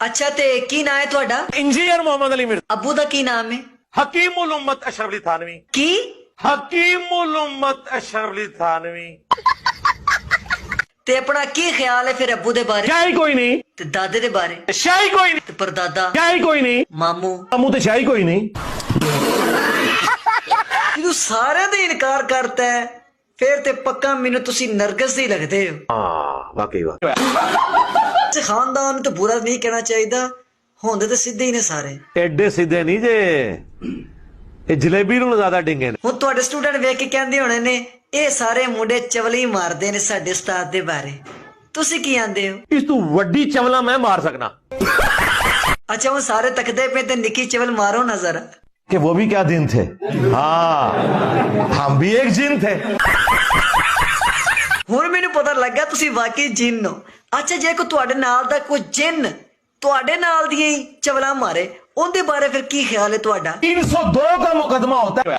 अच्छा ते की नाम है ਤੁਹਾਡਾ? इंजीनियर मोहम्मद अली मिर्जा। अब्बू दा की नाम है? हकीमुल उम्मत अशरफ अली थानवी। की? हकीमुल उम्मत अशरफ अली थानवी। ते अपना की ख्याल है फिर अब्बू दे बारे? शाही कोई नहीं, ते दादे दे बारे? शाही कोई नहीं, ते परदादा? शाही कोई नहीं, मामू? मामू तो शाही कोई नहीं। तू सारे दा इनकार करता है फिर ते पक्का मैनू तुसी नरगिस ही लगदे हो। हाँ वाकई वाकई। ते खानदान तो बुरा नहीं कहना चाहिए, होंदे ते सीधे ही ने सारे। एडे सीधे नहीं जे, ये जलेबी ਨੂੰ ਜ਼ਿਆਦਾ ਡਿੰਗੇ ਨੇ। ਹੁਣ ਤੁਹਾਡੇ ਸਟੂਡੈਂਟ ਵੇਖ ਕੇ ਕਹਿੰਦੇ ਹੋਣੇ ਨੇ ਇਹ ਸਾਰੇ ਮੁੰਡੇ ਚਵਲੀ ਮਾਰਦੇ ਨੇ ਸਾਡੇ ਉਸਤਾਦ ਦੇ ਬਾਰੇ, ਤੁਸੀਂ ਕੀ ਆਂਦੇ ਹੋ? ਇਸ ਤੋਂ ਵੱਡੀ ਚਵਲਾ ਮੈਂ ਮਾਰ ਸਕਣਾ। ਅੱਛਾ ਹੁਣ ਸਾਰੇ ਤੱਕਦੇ ਪਏ ਤੇ ਨਿੱਕੀ ਚਵਲ ਮਾਰੋ ਨਾ ਜ਼ਰਾ। कि वो भी क्या दिन थे, हाँ हम भी एक जिन थे। ਹੁਣ ਮੈਨੂੰ ਪਤਾ ਲੱਗਾ ਤੁਸੀਂ ਵਾਕਈ ਜਿੰਨ ਹੋ। ਅੱਛਾ ਜੇ ਕੋਈ ਤੁਹਾਡੇ ਨਾਲ ਦਾ ਕੋਈ ਜਿੰਨ ਤੁਹਾਡੇ ਨਾਲ ਦੀਆਂ ਹੀ ਚਵਲਾਂ ਮਾਰੇ ਉਹਦੇ ਬਾਰੇ ਫਿਰ ਕੀ ਖਿਆਲ ਹੈ ਤੁਹਾਡਾ? 302 का मुकदमा होता है।